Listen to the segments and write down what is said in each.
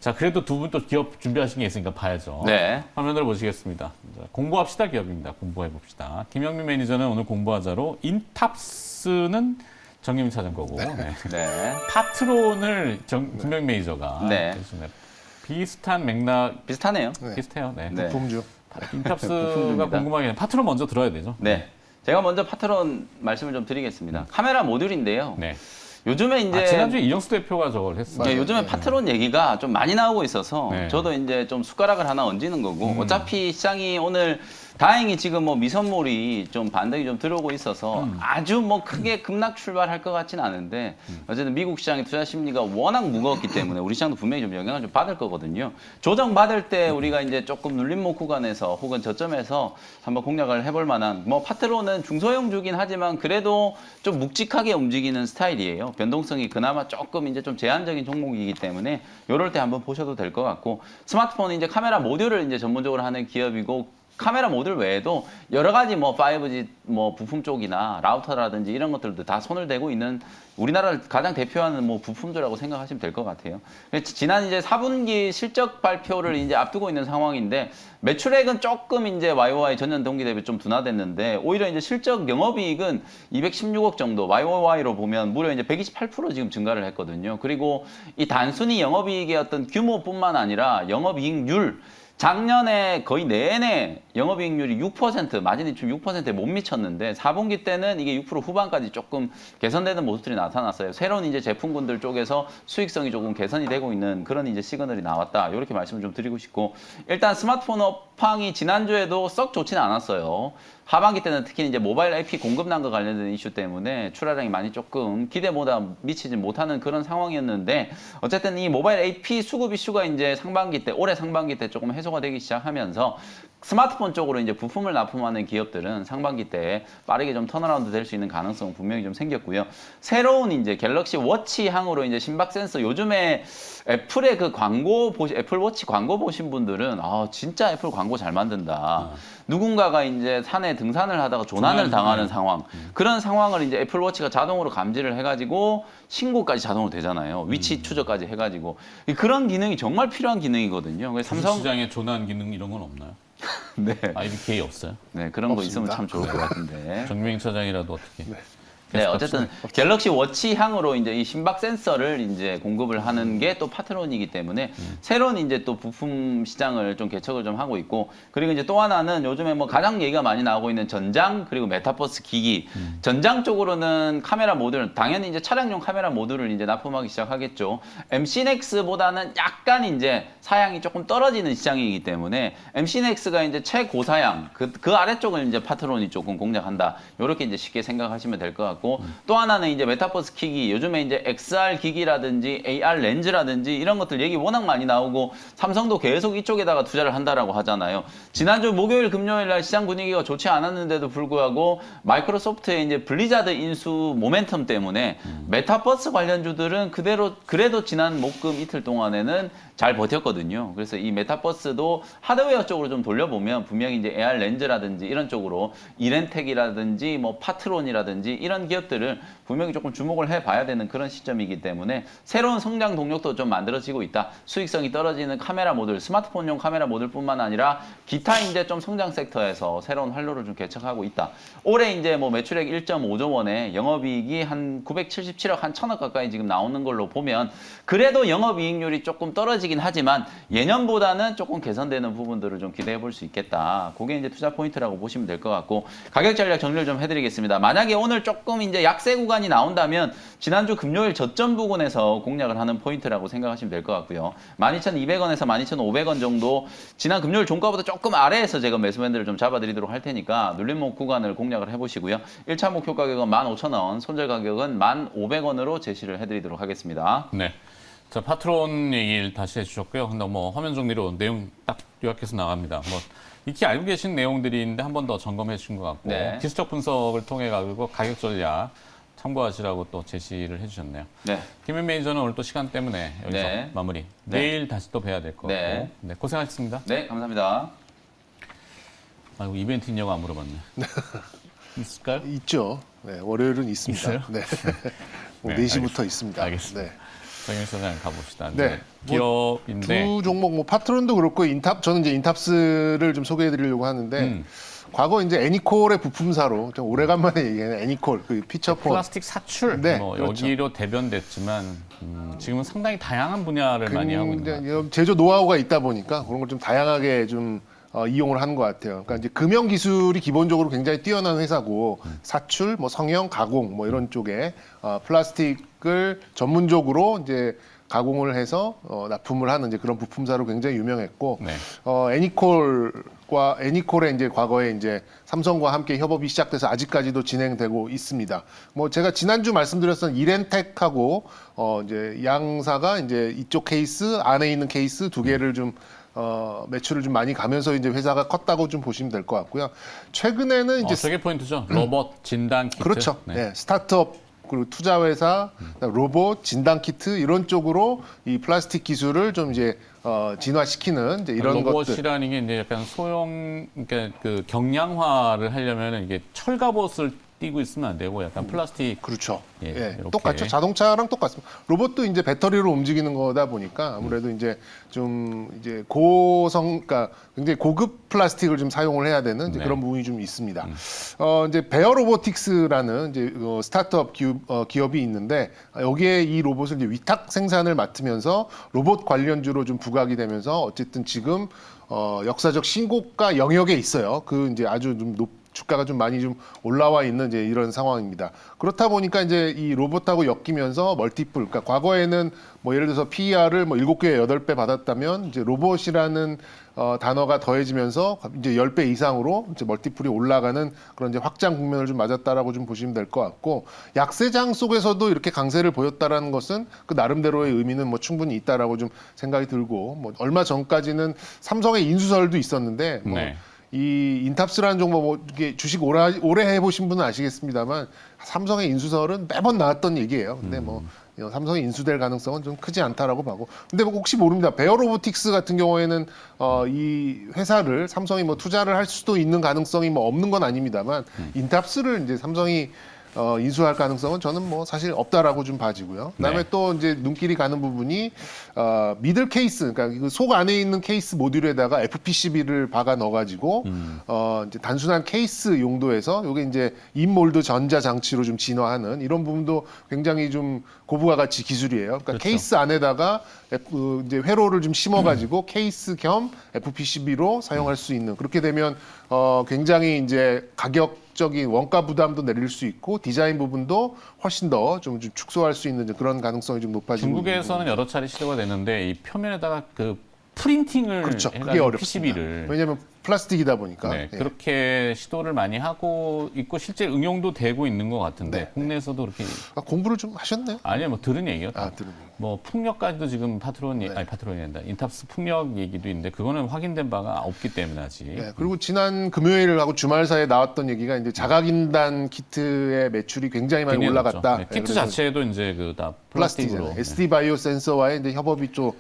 자, 그래도 두 분 또 기업 준비하신 게 있으니까 봐야죠. 네. 화면을 보시겠습니다. 자, 공부합시다 기업입니다. 공부해 봅시다. 김영민 매니저는 오늘 공부하자로 인탑스는 정유민 차장 거고 네. 네. 파트론을 김영민 매니저가 네. 해주시네요. 비슷한 맥락 비슷하네요. 네. 비슷해요. 네. 네. 부품주. 인탑스가 부품입니다. 궁금하긴 해. 파트론 먼저 들어야 되죠. 네. 제가 먼저 파트론 말씀을 좀 드리겠습니다. 카메라 모듈인데요. 네. 요즘에 이제 지난주에 이정수 대표가 저걸 했어요. 네, 요즘에 파트론 얘기가 좀 많이 나오고 있어서 네. 저도 이제 좀 숟가락을 하나 얹는 거고 어차피 시장이 오늘 다행히 지금 뭐 미선몰이 좀 반등이 좀 들어오고 있어서 아주 뭐 크게 급락 출발할 것 같지는 않은데 어쨌든 미국 시장의 투자 심리가 워낙 무거웠기 때문에 우리 시장도 분명히 좀 영향을 좀 받을 거거든요. 조정 받을 때 우리가 이제 조금 눌림목 구간에서 혹은 저점에서 한번 공략을 해볼 만한 뭐 파트론은 중소형주긴 하지만 그래도 좀 묵직하게 움직이는 스타일이에요. 변동성이 그나마 조금 이제 좀 제한적인 종목이기 때문에 이럴 때 한번 보셔도 될 것 같고 스마트폰 이제 카메라 모듈을 이제 전문적으로 하는 기업이고 카메라 모듈 외에도 여러 가지 뭐 5G 뭐 부품 쪽이나 라우터라든지 이런 것들도 다 손을 대고 있는 우리나라를 가장 대표하는 뭐 부품주라고 생각하시면 될 것 같아요. 지난 이제 4분기 실적 발표를 이제 앞두고 있는 상황인데 매출액은 조금 이제 YOY 전년 동기 대비 좀 둔화됐는데 오히려 이제 실적 영업이익은 216억 정도 YOY로 보면 무려 이제 128% 지금 증가를 했거든요. 그리고 이 단순히 영업이익의 어떤 규모뿐만 아니라 영업이익률 작년에 거의 내내 영업이익률이 6%, 마진이 좀 6%에 못 미쳤는데 4분기 때는 이게 6% 후반까지 조금 개선되는 모습들이 나타났어요. 새로운 이제 제품군들 쪽에서 수익성이 조금 개선이 되고 있는 그런 이제 시그널이 나왔다. 이렇게 말씀을 좀 드리고 싶고 일단 스마트폰 업황이 지난주에도 썩 좋지는 않았어요. 하반기 때는 특히 이제 모바일 IP 공급난과 관련된 이슈 때문에 출하량이 많이 조금 기대보다 미치지 못하는 그런 상황이었는데 어쨌든 이 모바일 AP 수급 이슈가 이제 상반기 때 올해 상반기 때 조금 해소가 되기 시작하면서 스마트폰 쪽으로 이제 부품을 납품하는 기업들은 상반기 때 빠르게 좀 턴어라운드 될 수 있는 가능성은 분명히 좀 생겼고요. 새로운 이제 갤럭시 워치향으로 이제 심박 센서 요즘에 애플의 그 광고 애플 워치 광고 보신 분들은 아 진짜 애플 광고 잘 만든다. 누군가가 이제 산에 등산을 하다가 조난을 당하는 상황 그런 상황을 이제 애플 워치가 자동으로 감지를 해가지고 신고까지 자동으로 되잖아요. 위치 추적까지 해가지고 그런 기능이 정말 필요한 기능이거든요. 그래서 삼성 시장에 조난 기능 이런 건 없나요? 네. IBK 없어요? 네, 그런 거 있으면 없습니다. 참 좋을 것 같은데. 정유민 차장이라도 어떻게? 네, 어쨌든 갤럭시 워치향으로 이제 이 심박 센서를 이제 공급을 하는 게 또 파트론이기 때문에 새로운 이제 또 부품 시장을 좀 개척을 좀 하고 있고 그리고 이제 또 하나는 요즘에 뭐 가장 얘기가 많이 나오고 있는 전장 그리고 메타버스 기기 전장 쪽으로는 카메라 모듈 당연히 이제 차량용 카메라 모듈을 이제 납품하기 시작하겠죠. MC넥스보다는 약간 이제 사양이 조금 떨어지는 시장이기 때문에 MC넥스가 이제 최고사양 그 아래쪽을 이제 파트론이 조금 공략한다. 이렇게 이제 쉽게 생각하시면 될 것 같고. 또 하나는 이제 메타버스 기기 요즘에 이제 XR 기기라든지 AR 렌즈라든지 이런 것들 얘기 워낙 많이 나오고 삼성도 계속 이쪽에다가 투자를 한다라고 하잖아요. 지난주 목요일 금요일 날 시장 분위기가 좋지 않았는데도 불구하고 마이크로소프트의 이제 블리자드 인수 모멘텀 때문에 메타버스 관련주들은 그래도 지난 목금 이틀 동안에는 잘 버텼거든요. 그래서 이 메타버스도 하드웨어 쪽으로 좀 돌려보면 분명히 이제 AR 렌즈라든지 이런 쪽으로 이렌텍이라든지 뭐 파트론이라든지 이런 기업들을 분명히 조금 주목을 해봐야 되는 그런 시점이기 때문에 새로운 성장 동력도 좀 만들어지고 있다. 수익성이 떨어지는 카메라 모듈, 스마트폰용 카메라 모듈뿐만 아니라 기타 이제 좀 성장 섹터에서 새로운 활로를 좀 개척하고 있다. 올해 이제 뭐 매출액 1.5조 원에 영업이익이 한 977억, 한 1000억 가까이 지금 나오는 걸로 보면 그래도 영업이익률이 조금 떨어지긴 하지만 예년보다는 조금 개선되는 부분들을 좀 기대해 볼 수 있겠다. 그게 이제 투자 포인트라고 보시면 될 것 같고 가격 전략 정리를 좀 해드리겠습니다. 만약에 오늘 조금 이제 약세 구간이 나온다면 지난주 금요일 저점 부근에서 공략을 하는 포인트라고 생각하시면 될 것 같고요. 12,200원에서 12,500원 정도 지난 금요일 종가보다 조금 아래에서 제가 매수 밴드를 좀 잡아드리도록 할 테니까 눌림목 구간을 공략을 해보시고요. 1차 목표 가격은 15,000원, 손절 가격은 1,500원으로 제시를 해드리도록 하겠습니다. 네. 자, 파트론 얘기를 다시 해주셨고요. 근데 뭐 화면 정리로 내용 딱 요약해서 나갑니다. 뭐 익히 알고 계신 내용들인데 한 번 더 점검해 주신 것 같고 네. 기술적 분석을 통해 가지고 가격 전략 참고하시라고 또 제시를 해주셨네요. 네. 김현 매니저는 오늘 또 시간 때문에 여기서 네. 마무리. 네. 내일 다시 또 뵈야 될 것 같고. 네. 네, 고생하셨습니다. 네, 감사합니다. 아이고 이벤트 있냐고 안 물어봤네. 있을까요? 있죠. 네, 월요일은 있습니다. 있어요? 네. 네, 4시부터 있습니다. 알겠습니다. 네. 정윤 소장 가봅시다. 네. 기업인데 두 종목 뭐 파트론도 그렇고 저는 이제 인탑스를 좀 소개해드리려고 하는데 과거 이제 애니콜의 부품사로 좀 오래간만에 얘기하는 애니콜 그 피처폰 플라스틱 사출 네, 뭐 그렇죠. 여기로 대변됐지만 지금은 상당히 다양한 분야를 많이 하고 있는 것 같아요. 굉장히 제조 노하우가 있다 보니까 그런 걸 좀 다양하게 좀 이용을 하는 것 같아요. 그러니까 이제 금형 기술이 기본적으로 굉장히 뛰어난 회사고 사출, 뭐 성형, 가공 뭐 이런 쪽에 플라스틱을 전문적으로 이제 가공을 해서 납품을 하는 이제 그런 부품사로 굉장히 유명했고 네. 애니콜의 이제 과거에 이제 삼성과 함께 협업이 시작돼서 아직까지도 진행되고 있습니다. 뭐 제가 지난주 말씀드렸던 이렌텍하고 이제 양사가 이제 이쪽 케이스 안에 있는 케이스 두 개를 좀 매출을 좀 많이 가면서 이제 회사가 컸다고 좀 보시면 될 것 같고요. 최근에는 이제 저게 포인트죠. 로봇 진단 키트. 그렇죠. 네. 네, 스타트업 그리고 투자회사, 로봇, 진단 키트 이런 쪽으로 이 플라스틱 기술을 좀 이제 진화시키는 이제 이런 것들. 로봇이라는 게 이제 약간 그러니까 그 경량화를 하려면 이게 철갑옷을 띄고 있으면 안 되고 약간 플라스틱. 그렇죠. 예, 예, 이렇게. 똑같죠. 자동차랑 똑같습니다. 로봇도 이제 배터리로 움직이는 거다 보니까 아무래도 이제 좀 이제 그러니까 굉장히 고급 플라스틱을 좀 사용을 해야 되는 이제 네. 그런 부분이 좀 있습니다. 이제 베어 로보틱스라는 이제 스타트업 기업이 있는데 여기에 이 로봇을 이제 위탁 생산을 맡으면서 로봇 관련주로 좀 부각이 되면서 어쨌든 지금 역사적 신고가 영역에 있어요. 그 이제 아주 좀 주가가 좀 많이 좀 올라와 있는 이제 이런 상황입니다. 그렇다 보니까 이제 이 로봇하고 엮이면서 멀티플, 그러니까 과거에는 뭐 예를 들어서 PER을 뭐 7배, 8배 받았다면 이제 로봇이라는 단어가 더해지면서 이제 10배 이상으로 이제 멀티플이 올라가는 그런 이제 확장 국면을 좀 맞았다라고 좀 보시면 될 것 같고 약세장 속에서도 이렇게 강세를 보였다라는 것은 그 나름대로의 의미는 뭐 충분히 있다라고 좀 생각이 들고 뭐 얼마 전까지는 삼성의 인수설도 있었는데 뭐 네. 이 인탑스라는 종목 뭐 이게 주식 오래 해보신 분은 아시겠습니다만 삼성의 인수설은 매번 나왔던 얘기예요. 근데 뭐 삼성이 인수될 가능성은 좀 크지 않다라고 보고. 근데 뭐 혹시 모릅니다. 베어로보틱스 같은 경우에는 이 회사를 삼성이 뭐 투자를 할 수도 있는 가능성이 뭐 없는 건 아닙니다만 인탑스를 이제 삼성이 인수할 가능성은 저는 뭐 사실 없다라고 좀 봐지고요. 그다음에 네. 또 이제 눈길이 가는 부분이 미들 케이스, 그러니까 그 속 안에 있는 케이스 모듈에다가 FPCB를 박아 넣어가지고 이제 단순한 케이스 용도에서 이게 이제 인몰드 전자 장치로 좀 진화하는 이런 부분도 굉장히 좀 고부가 가치 기술이에요. 그러니까 그렇죠. 케이스 안에다가 이제 회로를 좀 심어가지고 케이스 겸 FPCB로 사용할 수 있는 그렇게 되면 굉장히 이제 가격적인 원가 부담도 내릴 수 있고 디자인 부분도 훨씬 더 좀 축소할 수 있는 그런 가능성이 좀 높아지고 중국에서는 여러 차례 시도가 됐는데 이 표면에다가 그 프린팅을 그렇죠. 그게 해가지고 어렵습니다. PCB를 왜냐하면 플라스틱이다 보니까. 네, 예. 그렇게 시도를 많이 하고 있고 실제 응용도 되고 있는 것 같은데 네. 국내에서도 그렇게 공부를 좀 하셨네요. 아니요 뭐 들은 얘기요. 들은. 뭐 풍력까지도 지금 파트론이 아니 파트론이 아니다 인탑스 풍력 얘기도 있는데 그거는 확인된 바가 없기 때문에 아직. 네, 그리고 지난 금요일하고 주말 사이에 나왔던 얘기가 이제 자가인단 키트의 매출이 굉장히 많이 굉장히 올라갔다. 높죠. 네, 키트 그래서 자체도 이제 그 다 플라스틱으로 플라스틱으로. SD 바이오 센서와의 이제 협업이 좀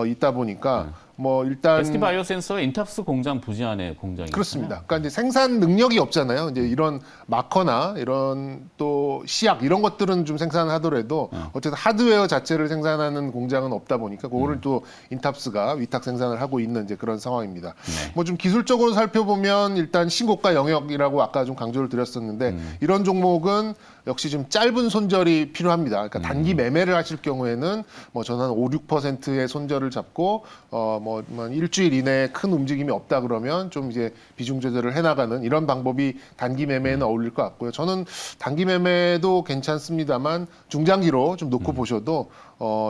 있다 보니까 뭐 일단 SD 바이오 센서가 인탑스 공장 부지 안에 공장이 그렇습니다. 그러니까 이제 생산 능력이 없잖아요. 이제 이런 마커나 이런 또 시약 이런 것들은 좀 생산하더라도 어쨌든 하드웨어 자체를 생산하는 공장은 없다 보니까 그거를 또 인탑스가 위탁 생산을 하고 있는 이제 그런 상황입니다. 네. 뭐 좀 기술적으로 살펴보면 일단 신고가 영역이라고 아까 좀 강조를 드렸었는데 이런 종목은 역시 좀 짧은 손절이 필요합니다. 그러니까 단기 매매를 하실 경우에는 뭐 저는 한 5, 6%의 손절을 잡고 뭐 일주일 이내에 큰 움직임이 없다 그러면 좀 이제 비중 조절을 해나가는 이런 방법이 단기 매매에는 어울릴 것 같고요. 저는 단기 매매도 괜찮습니다만 중장기로 좀 놓고 보셔도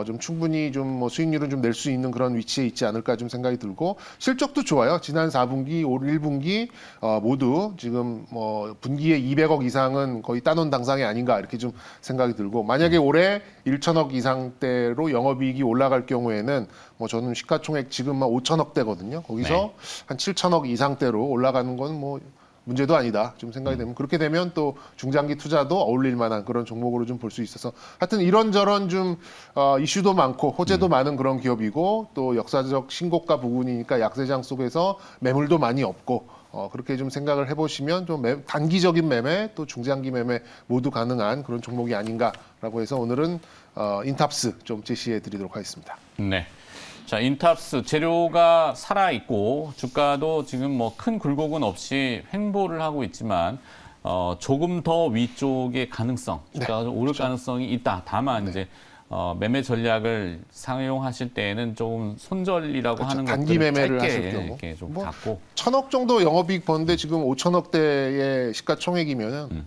좀 충분히 좀 뭐 수익률은 좀 낼 수 있는 그런 위치에 있지 않을까 좀 생각이 들고 실적도 좋아요. 지난 4분기, 올 1분기 모두 지금 뭐 분기에 200억 이상은 거의 따놓은 당상이 아닌가 이렇게 좀 생각이 들고 만약에 올해 1천억 이상대로 영업이익이 올라갈 경우에는 뭐 저는 시가총액 지금 한 5천억대거든요. 거기서 네. 한 7천억 이상대로 올라가는 건 뭐 문제도 아니다 좀 생각이 되면 그렇게 되면 또 중장기 투자도 어울릴 만한 그런 종목으로 좀 볼 수 있어서 하여튼 이런저런 좀 이슈도 많고 호재도 많은 그런 기업이고 또 역사적 신고가 부근이니까 약세장 속에서 매물도 많이 없고 그렇게 좀 생각을 해보시면 좀 단기적인 매매 또 중장기 매매 모두 가능한 그런 종목이 아닌가라고 해서 오늘은 인탑스 좀 제시해 드리도록 하겠습니다. 네. 자, 인탑스 재료가 살아 있고 주가도 지금 뭐 큰 굴곡은 없이 횡보를 하고 있지만 조금 더 위쪽의 가능성, 주가가 좀 오를 가능성이 있다. 다만 이제 매매 전략을 사용하실 때에는 조금 손절이라고 하는 단기 것들을 매매를 짧게 하실 경우 이렇게 좀 뭐 갖고 1,000억 정도 영업이익 버는데 지금 5천억대의 시가총액이면은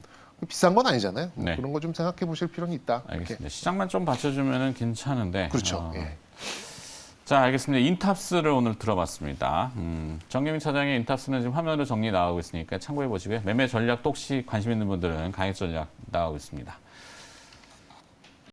비싼 건 아니잖아요. 네. 그런 거 좀 생각해 보실 필요는 있다. 이렇게. 알겠습니다. 시장만 좀 받쳐주면은 괜찮은데. 그렇죠. 예. 자, 알겠습니다. 인탑스를 오늘 들어봤습니다. 정경민 차장의 인탑스는 지금 화면으로 정리 나가고 있으니까 참고해 보시고요. 매매 전략도 혹시 관심 있는 분들은 가격 전략 나가고 있습니다.